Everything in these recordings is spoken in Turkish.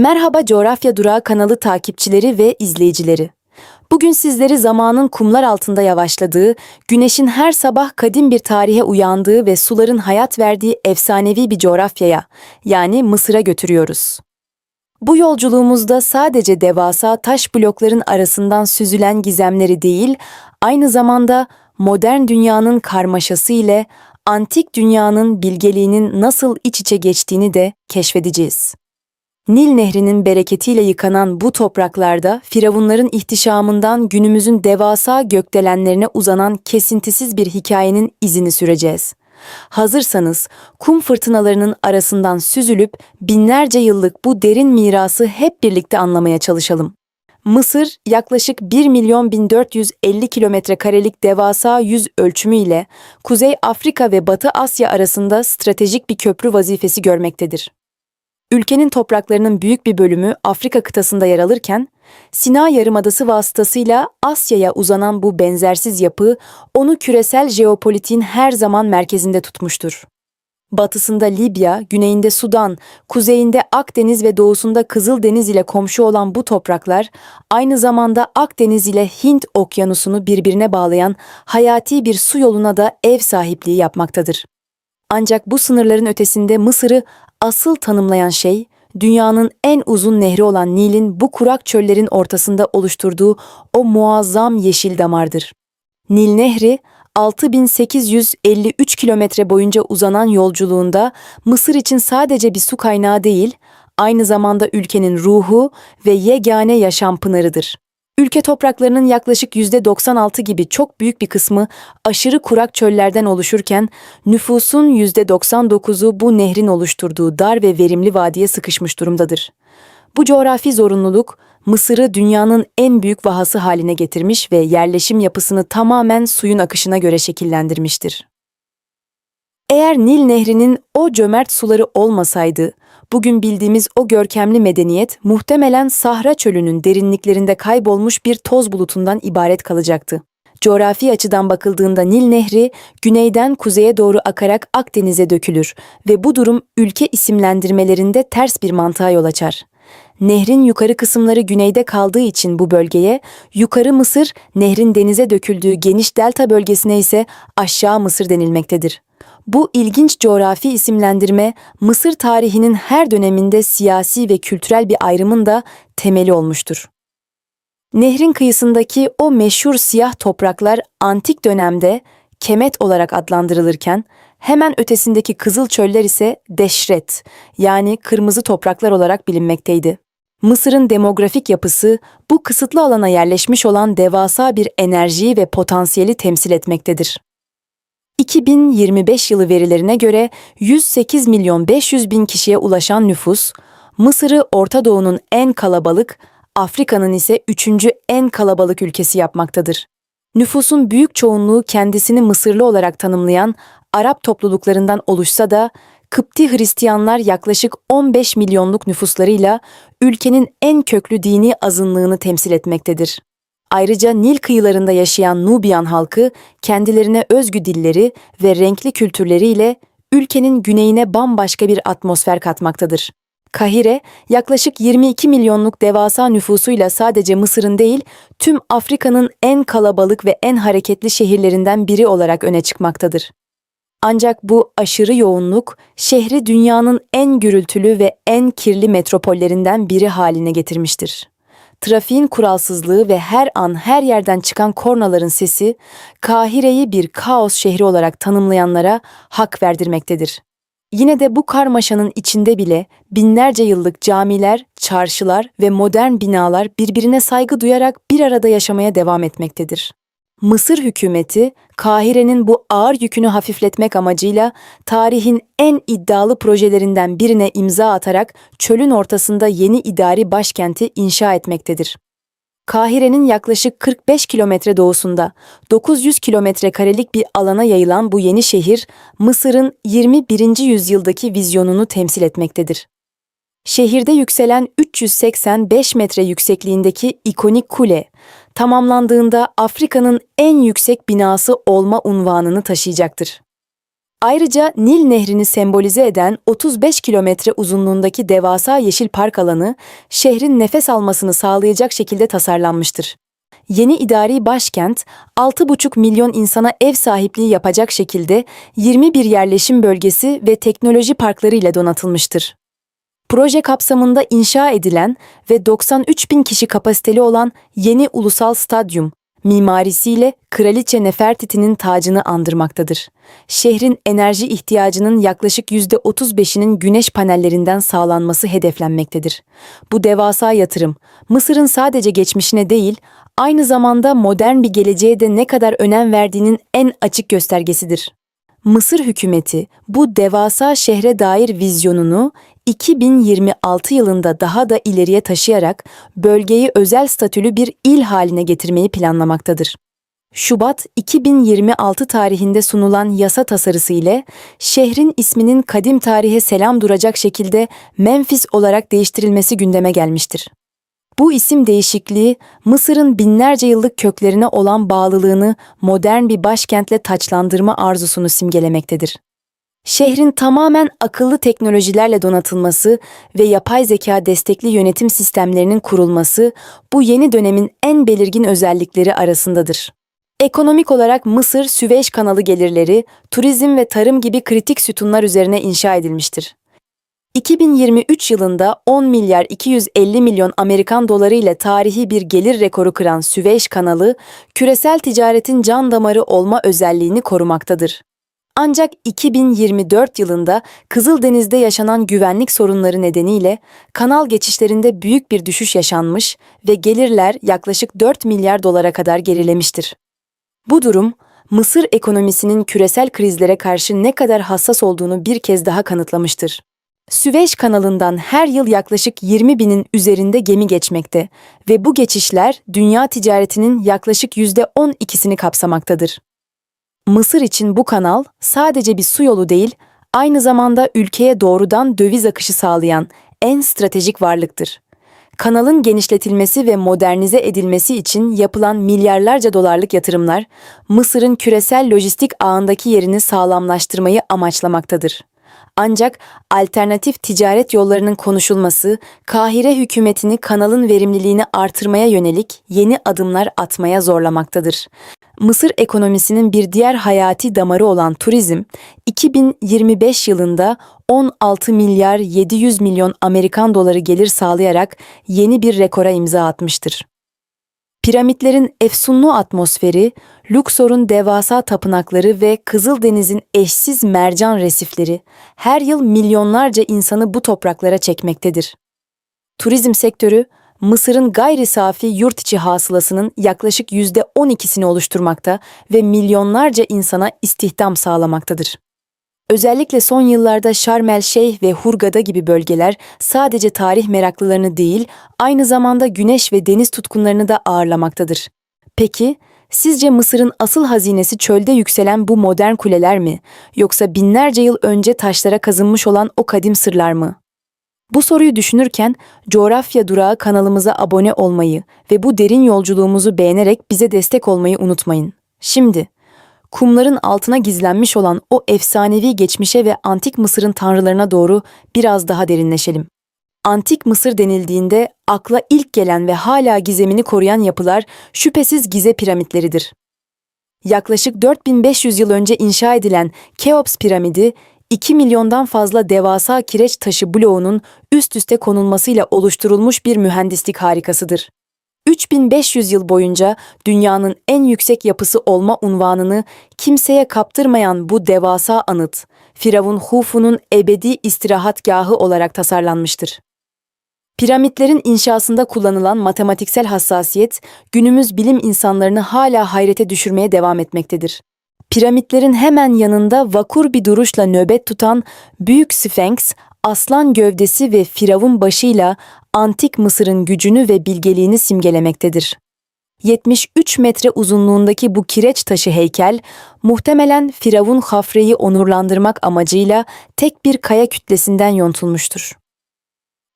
Merhaba Coğrafya Durağı kanalı takipçileri ve izleyicileri. Bugün sizleri zamanın kumlar altında yavaşladığı, güneşin her sabah kadim bir tarihe uyandığı ve suların hayat verdiği efsanevi bir coğrafyaya, yani Mısır'a götürüyoruz. Bu yolculuğumuzda sadece devasa taş blokların arasından süzülen gizemleri değil, aynı zamanda modern dünyanın karmaşası ile antik dünyanın bilgeliğinin nasıl iç içe geçtiğini de keşfedeceğiz. Nil Nehri'nin bereketiyle yıkanan bu topraklarda firavunların ihtişamından günümüzün devasa gökdelenlerine uzanan kesintisiz bir hikayenin izini süreceğiz. Hazırsanız kum fırtınalarının arasından süzülüp binlerce yıllık bu derin mirası hep birlikte anlamaya çalışalım. Mısır yaklaşık 1.450.000 kilometre karelik devasa yüz ölçümü ile Kuzey Afrika ve Batı Asya arasında stratejik bir köprü vazifesi görmektedir. Ülkenin topraklarının büyük bir bölümü Afrika kıtasında yer alırken, Sina Yarımadası vasıtasıyla Asya'ya uzanan bu benzersiz yapı, onu küresel jeopolitiğin her zaman merkezinde tutmuştur. Batısında Libya, güneyinde Sudan, kuzeyinde Akdeniz ve doğusunda Kızıldeniz ile komşu olan bu topraklar, aynı zamanda Akdeniz ile Hint okyanusunu birbirine bağlayan hayati bir su yoluna da ev sahipliği yapmaktadır. Ancak bu sınırların ötesinde Mısır'ı asıl tanımlayan şey, dünyanın en uzun nehri olan Nil'in bu kurak çöllerin ortasında oluşturduğu o muazzam yeşil damardır. Nil Nehri, 6.853 kilometre boyunca uzanan yolculuğunda Mısır için sadece bir su kaynağı değil, aynı zamanda ülkenin ruhu ve yegane yaşam pınarıdır. Ülke topraklarının yaklaşık %96 gibi çok büyük bir kısmı aşırı kurak çöllerden oluşurken, nüfusun %99'u bu nehrin oluşturduğu dar ve verimli vadiye sıkışmış durumdadır. Bu coğrafi zorunluluk, Mısır'ı dünyanın en büyük vahası haline getirmiş ve yerleşim yapısını tamamen suyun akışına göre şekillendirmiştir. Eğer Nil Nehri'nin o cömert suları olmasaydı, bugün bildiğimiz o görkemli medeniyet muhtemelen Sahra Çölü'nün derinliklerinde kaybolmuş bir toz bulutundan ibaret kalacaktı. Coğrafi açıdan bakıldığında Nil Nehri, güneyden kuzeye doğru akarak Akdeniz'e dökülür ve bu durum ülke isimlendirmelerinde ters bir mantığa yol açar. Nehrin yukarı kısımları güneyde kaldığı için bu bölgeye, Yukarı Mısır, nehrin denize döküldüğü geniş delta bölgesine ise Aşağı Mısır denilmektedir. Bu ilginç coğrafi isimlendirme, Mısır tarihinin her döneminde siyasi ve kültürel bir ayrımın da temeli olmuştur. Nehrin kıyısındaki o meşhur siyah topraklar antik dönemde Kemet olarak adlandırılırken, hemen ötesindeki kızıl çöller ise Deşret, yani kırmızı topraklar olarak bilinmekteydi. Mısır'ın demografik yapısı, bu kısıtlı alana yerleşmiş olan devasa bir enerjiyi ve potansiyeli temsil etmektedir. 2025 yılı verilerine göre 108.500.000 kişiye ulaşan nüfus, Mısır'ı Orta Doğu'nun en kalabalık, Afrika'nın ise 3. en kalabalık ülkesi yapmaktadır. Nüfusun büyük çoğunluğu kendisini Mısırlı olarak tanımlayan Arap topluluklarından oluşsa da, Kıpti Hristiyanlar yaklaşık 15 milyonluk nüfuslarıyla ülkenin en köklü dini azınlığını temsil etmektedir. Ayrıca Nil kıyılarında yaşayan Nubiyan halkı kendilerine özgü dilleri ve renkli kültürleriyle ülkenin güneyine bambaşka bir atmosfer katmaktadır. Kahire, yaklaşık 22 milyonluk devasa nüfusuyla sadece Mısır'ın değil, tüm Afrika'nın en kalabalık ve en hareketli şehirlerinden biri olarak öne çıkmaktadır. Ancak bu aşırı yoğunluk, şehri dünyanın en gürültülü ve en kirli metropollerinden biri haline getirmiştir. Trafiğin kuralsızlığı ve her an her yerden çıkan kornaların sesi, Kahire'yi bir kaos şehri olarak tanımlayanlara hak verdirmektedir. Yine de bu karmaşanın içinde bile binlerce yıllık camiler, çarşılar ve modern binalar birbirine saygı duyarak bir arada yaşamaya devam etmektedir. Mısır hükümeti, Kahire'nin bu ağır yükünü hafifletmek amacıyla tarihin en iddialı projelerinden birine imza atarak çölün ortasında yeni idari başkenti inşa etmektedir. Kahire'nin yaklaşık 45 kilometre doğusunda 900 kilometre karelik bir alana yayılan bu yeni şehir, Mısır'ın 21. yüzyıldaki vizyonunu temsil etmektedir. Şehirde yükselen 385 metre yüksekliğindeki ikonik kule, tamamlandığında Afrika'nın en yüksek binası olma unvanını taşıyacaktır. Ayrıca Nil Nehri'ni sembolize eden 35 kilometre uzunluğundaki devasa yeşil park alanı, şehrin nefes almasını sağlayacak şekilde tasarlanmıştır. Yeni idari başkent, 6,5 milyon insana ev sahipliği yapacak şekilde 21 yerleşim bölgesi ve teknoloji parkları ile donatılmıştır. Proje kapsamında inşa edilen ve 93 bin kişi kapasiteli olan yeni ulusal stadyum, mimarisiyle Kraliçe Nefertiti'nin tacını andırmaktadır. Şehrin enerji ihtiyacının yaklaşık %35'inin güneş panellerinden sağlanması hedeflenmektedir. Bu devasa yatırım, Mısır'ın sadece geçmişine değil, aynı zamanda modern bir geleceğe de ne kadar önem verdiğinin en açık göstergesidir. Mısır hükümeti bu devasa şehre dair vizyonunu 2026 yılında daha da ileriye taşıyarak bölgeyi özel statülü bir il haline getirmeyi planlamaktadır. Şubat 2026 tarihinde sunulan yasa tasarısı ile şehrin isminin kadim tarihe selam duracak şekilde Memphis olarak değiştirilmesi gündeme gelmiştir. Bu isim değişikliği, Mısır'ın binlerce yıllık köklerine olan bağlılığını modern bir başkentle taçlandırma arzusunu simgelemektedir. Şehrin tamamen akıllı teknolojilerle donatılması ve yapay zeka destekli yönetim sistemlerinin kurulması, bu yeni dönemin en belirgin özellikleri arasındadır. Ekonomik olarak Mısır, Süveyş kanalı gelirleri, turizm ve tarım gibi kritik sütunlar üzerine inşa edilmiştir. 2023 yılında 10 milyar 250 milyon Amerikan doları ile tarihi bir gelir rekoru kıran Süveyş kanalı, küresel ticaretin can damarı olma özelliğini korumaktadır. Ancak 2024 yılında Kızıldeniz'de yaşanan güvenlik sorunları nedeniyle kanal geçişlerinde büyük bir düşüş yaşanmış ve gelirler yaklaşık 4 milyar dolara kadar gerilemiştir. Bu durum, Mısır ekonomisinin küresel krizlere karşı ne kadar hassas olduğunu bir kez daha kanıtlamıştır. Süveyş kanalından her yıl yaklaşık 20 binin üzerinde gemi geçmekte ve bu geçişler dünya ticaretinin yaklaşık %12'sini kapsamaktadır. Mısır için bu kanal sadece bir su yolu değil, aynı zamanda ülkeye doğrudan döviz akışı sağlayan en stratejik varlıktır. Kanalın genişletilmesi ve modernize edilmesi için yapılan milyarlarca dolarlık yatırımlar, Mısır'ın küresel lojistik ağındaki yerini sağlamlaştırmayı amaçlamaktadır. Ancak alternatif ticaret yollarının konuşulması, Kahire hükümetini kanalın verimliliğini artırmaya yönelik yeni adımlar atmaya zorlamaktadır. Mısır ekonomisinin bir diğer hayati damarı olan turizm, 2025 yılında 16 milyar 700 milyon Amerikan doları gelir sağlayarak yeni bir rekora imza atmıştır. Piramitlerin efsunlu atmosferi, Luxor'un devasa tapınakları ve Kızıldeniz'in eşsiz mercan resifleri her yıl milyonlarca insanı bu topraklara çekmektedir. Turizm sektörü, Mısır'ın gayri safi yurt içi hasılasının yaklaşık %12'sini oluşturmakta ve milyonlarca insana istihdam sağlamaktadır. Özellikle son yıllarda Şarm El Şeyh ve Hurghada gibi bölgeler sadece tarih meraklılarını değil, aynı zamanda güneş ve deniz tutkunlarını da ağırlamaktadır. Peki, sizce Mısır'ın asıl hazinesi çölde yükselen bu modern kuleler mi, yoksa binlerce yıl önce taşlara kazınmış olan o kadim sırlar mı? Bu soruyu düşünürken Coğrafya Durağı kanalımıza abone olmayı ve bu derin yolculuğumuzu beğenerek bize destek olmayı unutmayın. Şimdi, kumların altına gizlenmiş olan o efsanevi geçmişe ve Antik Mısır'ın tanrılarına doğru biraz daha derinleşelim. Antik Mısır denildiğinde akla ilk gelen ve hala gizemini koruyan yapılar şüphesiz Gize piramitleridir. Yaklaşık 4500 yıl önce inşa edilen Keops piramidi, 2 milyondan fazla devasa kireç taşı bloğunun üst üste konulmasıyla oluşturulmuş bir mühendislik harikasıdır. 3500 yıl boyunca dünyanın en yüksek yapısı olma unvanını kimseye kaptırmayan bu devasa anıt, Firavun Hufu'nun ebedi istirahatgahı olarak tasarlanmıştır. Piramitlerin inşasında kullanılan matematiksel hassasiyet, günümüz bilim insanlarını hala hayrete düşürmeye devam etmektedir. Piramitlerin hemen yanında vakur bir duruşla nöbet tutan Büyük Sfenks, aslan gövdesi ve firavun başıyla Antik Mısır'ın gücünü ve bilgeliğini simgelemektedir. 73 metre uzunluğundaki bu kireç taşı heykel, muhtemelen Firavun Hafre'yi onurlandırmak amacıyla tek bir kaya kütlesinden yontulmuştur.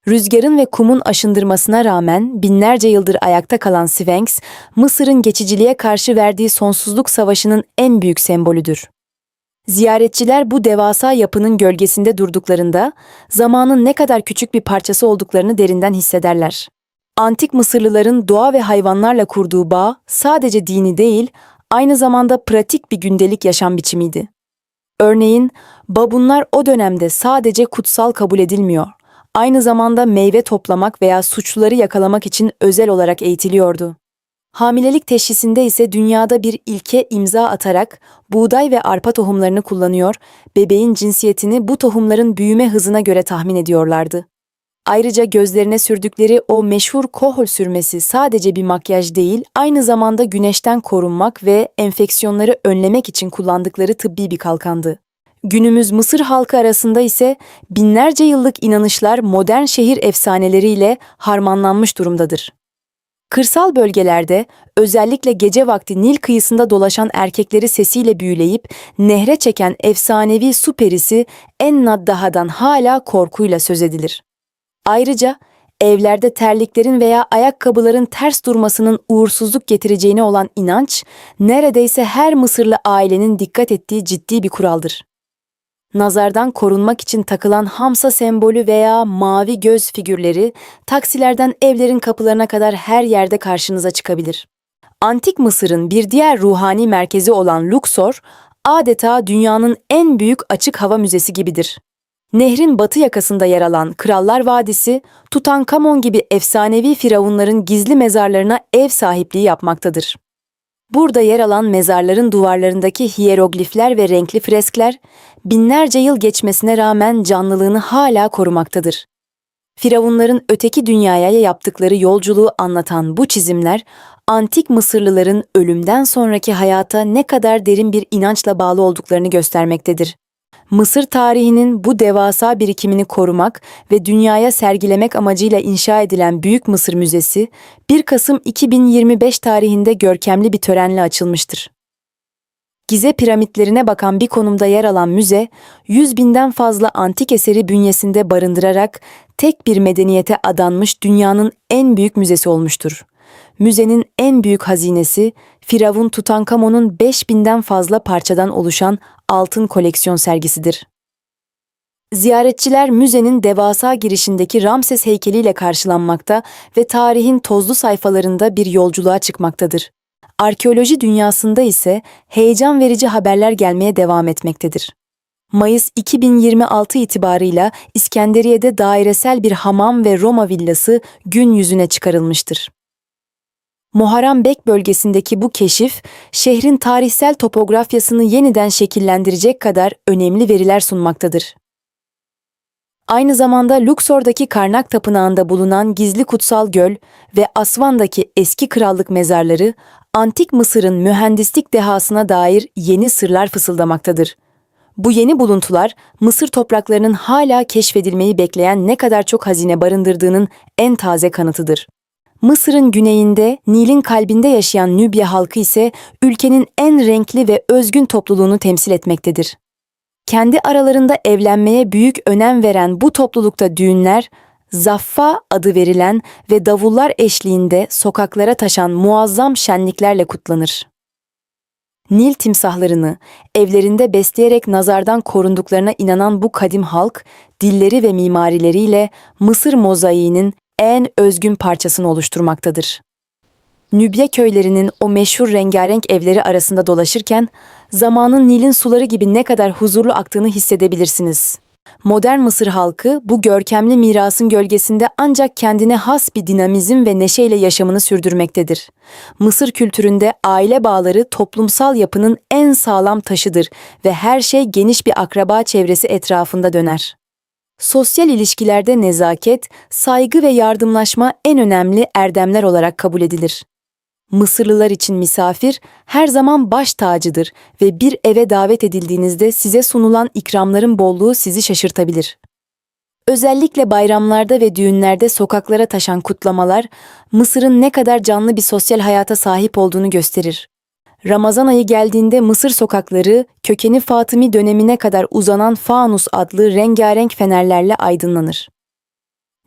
Rüzgarın ve kumun aşındırmasına rağmen binlerce yıldır ayakta kalan Sfenks, Mısır'ın geçiciliğe karşı verdiği sonsuzluk savaşının en büyük sembolüdür. Ziyaretçiler bu devasa yapının gölgesinde durduklarında zamanın ne kadar küçük bir parçası olduklarını derinden hissederler. Antik Mısırlıların doğa ve hayvanlarla kurduğu bağ sadece dini değil, aynı zamanda pratik bir gündelik yaşam biçimiydi. Örneğin, babunlar o dönemde sadece kutsal kabul edilmiyor, aynı zamanda meyve toplamak veya suçluları yakalamak için özel olarak eğitiliyordu. Hamilelik teşhisinde ise dünyada bir ilke imza atarak buğday ve arpa tohumlarını kullanıyor, bebeğin cinsiyetini bu tohumların büyüme hızına göre tahmin ediyorlardı. Ayrıca gözlerine sürdükleri o meşhur kohol sürmesi sadece bir makyaj değil, aynı zamanda güneşten korunmak ve enfeksiyonları önlemek için kullandıkları tıbbi bir kalkandı. Günümüz Mısır halkı arasında ise binlerce yıllık inanışlar modern şehir efsaneleriyle harmanlanmış durumdadır. Kırsal bölgelerde özellikle gece vakti Nil kıyısında dolaşan erkekleri sesiyle büyüleyip nehre çeken efsanevi su perisi En-Naddaha'dan hala korkuyla söz edilir. Ayrıca evlerde terliklerin veya ayakkabıların ters durmasının uğursuzluk getireceğine olan inanç, neredeyse her Mısırlı ailenin dikkat ettiği ciddi bir kuraldır. Nazardan korunmak için takılan hamsa sembolü veya mavi göz figürleri, taksilerden evlerin kapılarına kadar her yerde karşınıza çıkabilir. Antik Mısır'ın bir diğer ruhani merkezi olan Luxor, adeta dünyanın en büyük açık hava müzesi gibidir. Nehrin batı yakasında yer alan Krallar Vadisi, Tutankamon gibi efsanevi firavunların gizli mezarlarına ev sahipliği yapmaktadır. Burada yer alan mezarların duvarlarındaki hiyeroglifler ve renkli freskler, binlerce yıl geçmesine rağmen canlılığını hala korumaktadır. Firavunların öteki dünyaya yaptıkları yolculuğu anlatan bu çizimler, antik Mısırlıların ölümden sonraki hayata ne kadar derin bir inançla bağlı olduklarını göstermektedir. Mısır tarihinin bu devasa birikimini korumak ve dünyaya sergilemek amacıyla inşa edilen Büyük Mısır Müzesi, 1 Kasım 2025 tarihinde görkemli bir törenle açılmıştır. Gize piramitlerine bakan bir konumda yer alan müze, 100.000'den fazla antik eseri bünyesinde barındırarak tek bir medeniyete adanmış dünyanın en büyük müzesi olmuştur. Müzenin en büyük hazinesi, Firavun Tutankamon'un 5.000'den fazla parçadan oluşan altın koleksiyon sergisidir. Ziyaretçiler müzenin devasa girişindeki Ramses heykeliyle karşılanmakta ve tarihin tozlu sayfalarında bir yolculuğa çıkmaktadır. Arkeoloji dünyasında ise heyecan verici haberler gelmeye devam etmektedir. Mayıs 2026 itibarıyla İskenderiye'de dairesel bir hamam ve Roma villası gün yüzüne çıkarılmıştır. Muharrembek bölgesindeki bu keşif, şehrin tarihsel topografyasını yeniden şekillendirecek kadar önemli veriler sunmaktadır. Aynı zamanda Luxor'daki Karnak Tapınağı'nda bulunan gizli kutsal göl ve Asvan'daki eski krallık mezarları, Antik Mısır'ın mühendislik dehasına dair yeni sırlar fısıldamaktadır. Bu yeni buluntular, Mısır topraklarının hala keşfedilmeyi bekleyen ne kadar çok hazine barındırdığının en taze kanıtıdır. Mısır'ın güneyinde, Nil'in kalbinde yaşayan Nübya halkı ise ülkenin en renkli ve özgün topluluğunu temsil etmektedir. Kendi aralarında evlenmeye büyük önem veren bu toplulukta düğünler, zaffa adı verilen ve davullar eşliğinde sokaklara taşan muazzam şenliklerle kutlanır. Nil timsahlarını evlerinde besleyerek nazardan korunduklarına inanan bu kadim halk, dilleri ve mimarileriyle Mısır mozaiğinin en özgün parçasını oluşturmaktadır. Nübya köylerinin o meşhur rengarenk evleri arasında dolaşırken, zamanın Nil'in suları gibi ne kadar huzurlu aktığını hissedebilirsiniz. Modern Mısır halkı bu görkemli mirasın gölgesinde ancak kendine has bir dinamizm ve neşeyle yaşamını sürdürmektedir. Mısır kültüründe aile bağları toplumsal yapının en sağlam taşıdır ve her şey geniş bir akraba çevresi etrafında döner. Sosyal ilişkilerde nezaket, saygı ve yardımlaşma en önemli erdemler olarak kabul edilir. Mısırlılar için misafir her zaman baş tacıdır ve bir eve davet edildiğinizde size sunulan ikramların bolluğu sizi şaşırtabilir. Özellikle bayramlarda ve düğünlerde sokaklara taşan kutlamalar, Mısır'ın ne kadar canlı bir sosyal hayata sahip olduğunu gösterir. Ramazan ayı geldiğinde Mısır sokakları, kökeni Fatımi dönemine kadar uzanan fanus adlı rengarenk fenerlerle aydınlanır.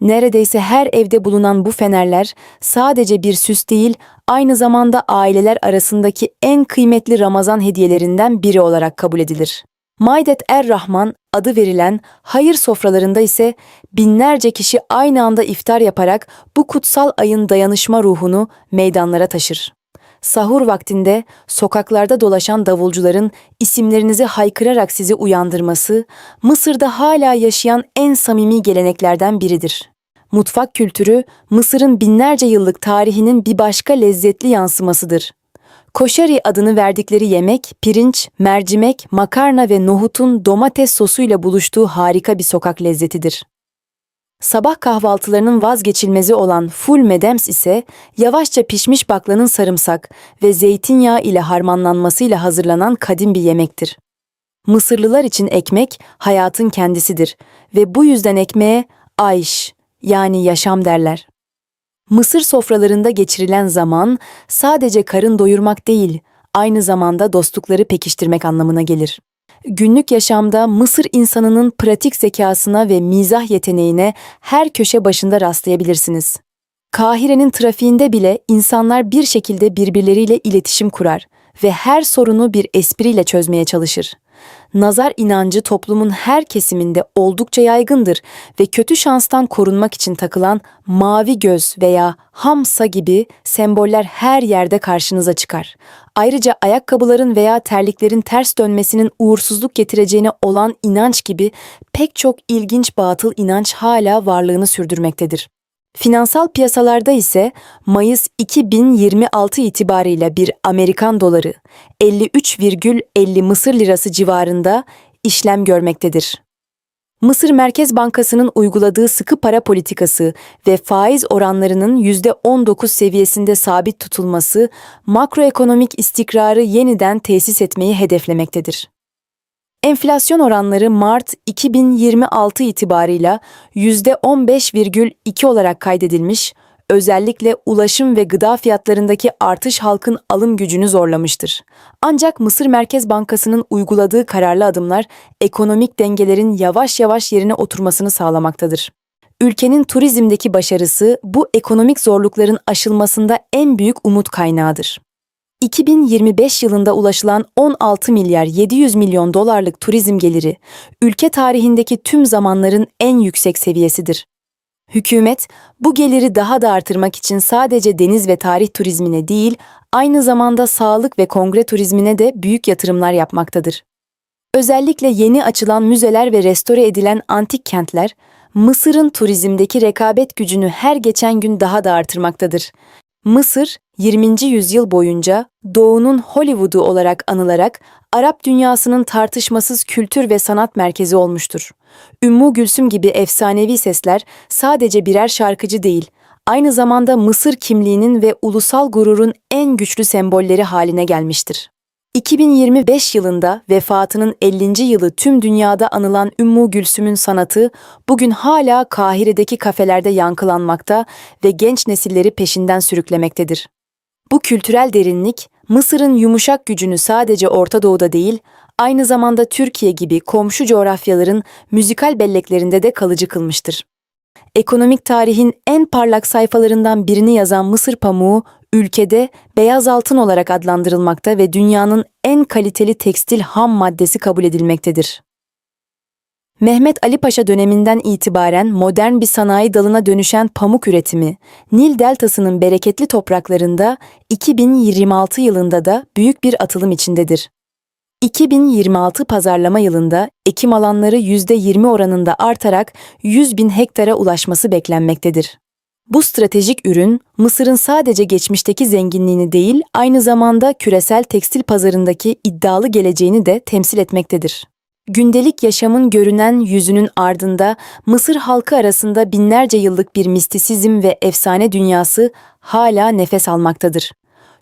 Neredeyse her evde bulunan bu fenerler sadece bir süs değil, aynı zamanda aileler arasındaki en kıymetli Ramazan hediyelerinden biri olarak kabul edilir. Maidet er-Rahman adı verilen hayır sofralarında ise binlerce kişi aynı anda iftar yaparak bu kutsal ayın dayanışma ruhunu meydanlara taşır. Sahur vaktinde sokaklarda dolaşan davulcuların isimlerinizi haykırarak sizi uyandırması, Mısır'da hala yaşayan en samimi geleneklerden biridir. Mutfak kültürü, Mısır'ın binlerce yıllık tarihinin bir başka lezzetli yansımasıdır. Koşari adını verdikleri yemek, pirinç, mercimek, makarna ve nohutun domates sosuyla buluştuğu harika bir sokak lezzetidir. Sabah kahvaltılarının vazgeçilmezi olan ful medems ise yavaşça pişmiş baklanın sarımsak ve zeytinyağı ile harmanlanmasıyla hazırlanan kadim bir yemektir. Mısırlılar için ekmek hayatın kendisidir ve bu yüzden ekmeğe ayş yani yaşam derler. Mısır sofralarında geçirilen zaman sadece karın doyurmak değil, aynı zamanda dostlukları pekiştirmek anlamına gelir. Günlük yaşamda Mısır insanının pratik zekasına ve mizah yeteneğine her köşe başında rastlayabilirsiniz. Kahire'nin trafiğinde bile insanlar bir şekilde birbirleriyle iletişim kurar ve her sorunu bir espriyle çözmeye çalışır. Nazar inancı toplumun her kesiminde oldukça yaygındır ve kötü şanstan korunmak için takılan mavi göz veya hamsa gibi semboller her yerde karşınıza çıkar. Ayrıca ayakkabıların veya terliklerin ters dönmesinin uğursuzluk getireceğine olan inanç gibi pek çok ilginç batıl inanç hala varlığını sürdürmektedir. Finansal piyasalarda ise Mayıs 2026 itibarıyla bir Amerikan doları 53,50 Mısır lirası civarında işlem görmektedir. Mısır Merkez Bankası'nın uyguladığı sıkı para politikası ve faiz oranlarının %19 seviyesinde sabit tutulması makroekonomik istikrarı yeniden tesis etmeyi hedeflemektedir. Enflasyon oranları Mart 2026 itibarıyla %15,2 olarak kaydedilmiş, özellikle ulaşım ve gıda fiyatlarındaki artış halkın alım gücünü zorlamıştır. Ancak Mısır Merkez Bankası'nın uyguladığı kararlı adımlar ekonomik dengelerin yavaş yavaş yerine oturmasını sağlamaktadır. Ülkenin turizmdeki başarısı bu ekonomik zorlukların aşılmasında en büyük umut kaynağıdır. 2025 yılında ulaşılan 16 milyar 700 milyon dolarlık turizm geliri, ülke tarihindeki tüm zamanların en yüksek seviyesidir. Hükümet, bu geliri daha da artırmak için sadece deniz ve tarih turizmine değil, aynı zamanda sağlık ve kongre turizmine de büyük yatırımlar yapmaktadır. Özellikle yeni açılan müzeler ve restore edilen antik kentler, Mısır'ın turizmdeki rekabet gücünü her geçen gün daha da artırmaktadır. Mısır, 20. yüzyıl boyunca Doğu'nun Hollywood'u olarak anılarak Arap dünyasının tartışmasız kültür ve sanat merkezi olmuştur. Ümmü Gülsüm gibi efsanevi sesler sadece birer şarkıcı değil, aynı zamanda Mısır kimliğinin ve ulusal gururun en güçlü sembolleri haline gelmiştir. 2025 yılında vefatının 50. yılı tüm dünyada anılan Ümmü Gülsüm'ün sanatı bugün hala Kahire'deki kafelerde yankılanmakta ve genç nesilleri peşinden sürüklemektedir. Bu kültürel derinlik, Mısır'ın yumuşak gücünü sadece Orta Doğu'da değil, aynı zamanda Türkiye gibi komşu coğrafyaların müzikal belleklerinde de kalıcı kılmıştır. Ekonomik tarihin en parlak sayfalarından birini yazan Mısır pamuğu, ülkede beyaz altın olarak adlandırılmakta ve dünyanın en kaliteli tekstil ham maddesi kabul edilmektedir. Mehmet Ali Paşa döneminden itibaren modern bir sanayi dalına dönüşen pamuk üretimi, Nil Deltası'nın bereketli topraklarında 2026 yılında da büyük bir atılım içindedir. 2026 pazarlama yılında ekim alanları %20 oranında artarak 100 bin hektara ulaşması beklenmektedir. Bu stratejik ürün, Mısır'ın sadece geçmişteki zenginliğini değil, aynı zamanda küresel tekstil pazarındaki iddialı geleceğini de temsil etmektedir. Gündelik yaşamın görünen yüzünün ardında Mısır halkı arasında binlerce yıllık bir mistisizm ve efsane dünyası hala nefes almaktadır.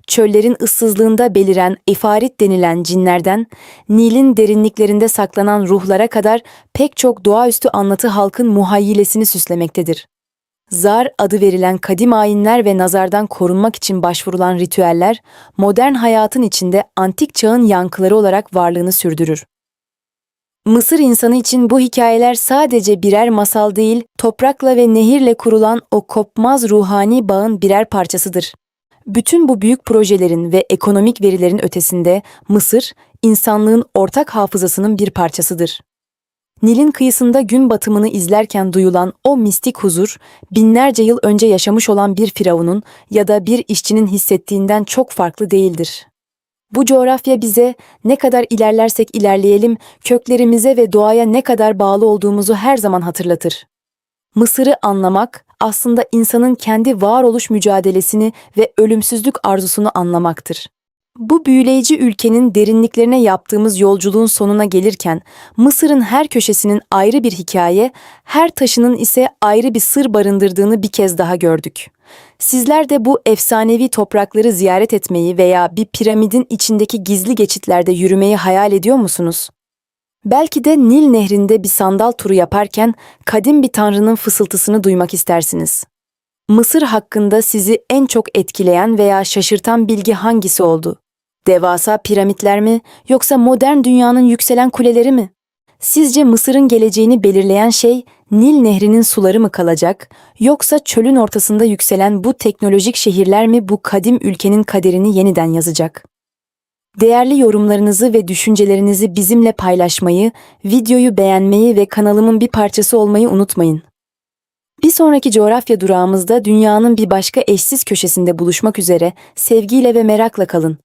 Çöllerin ıssızlığında beliren ifarit denilen cinlerden, Nil'in derinliklerinde saklanan ruhlara kadar pek çok doğaüstü anlatı halkın muhayyilesini süslemektedir. Zar adı verilen kadim ayinler ve nazardan korunmak için başvurulan ritüeller, modern hayatın içinde antik çağın yankıları olarak varlığını sürdürür. Mısır insanı için bu hikayeler sadece birer masal değil, toprakla ve nehirle kurulan o kopmaz ruhani bağın birer parçasıdır. Bütün bu büyük projelerin ve ekonomik verilerin ötesinde Mısır, insanlığın ortak hafızasının bir parçasıdır. Nil'in kıyısında gün batımını izlerken duyulan o mistik huzur, binlerce yıl önce yaşamış olan bir firavunun ya da bir işçinin hissettiğinden çok farklı değildir. Bu coğrafya bize ne kadar ilerlersek ilerleyelim, köklerimize ve doğaya ne kadar bağlı olduğumuzu her zaman hatırlatır. Mısır'ı anlamak, aslında insanın kendi varoluş mücadelesini ve ölümsüzlük arzusunu anlamaktır. Bu büyüleyici ülkenin derinliklerine yaptığımız yolculuğun sonuna gelirken, Mısır'ın her köşesinin ayrı bir hikaye, her taşının ise ayrı bir sır barındırdığını bir kez daha gördük. Sizler de bu efsanevi toprakları ziyaret etmeyi veya bir piramidin içindeki gizli geçitlerde yürümeyi hayal ediyor musunuz? Belki de Nil Nehri'nde bir sandal turu yaparken kadim bir tanrının fısıltısını duymak istersiniz. Mısır hakkında sizi en çok etkileyen veya şaşırtan bilgi hangisi oldu? Devasa piramitler mi, yoksa modern dünyanın yükselen kuleleri mi? Sizce Mısır'ın geleceğini belirleyen şey Nil Nehri'nin suları mı kalacak, yoksa çölün ortasında yükselen bu teknolojik şehirler mi bu kadim ülkenin kaderini yeniden yazacak? Değerli yorumlarınızı ve düşüncelerinizi bizimle paylaşmayı, videoyu beğenmeyi ve kanalımın bir parçası olmayı unutmayın. Bir sonraki coğrafya durağımızda dünyanın bir başka eşsiz köşesinde buluşmak üzere, sevgiyle ve merakla kalın.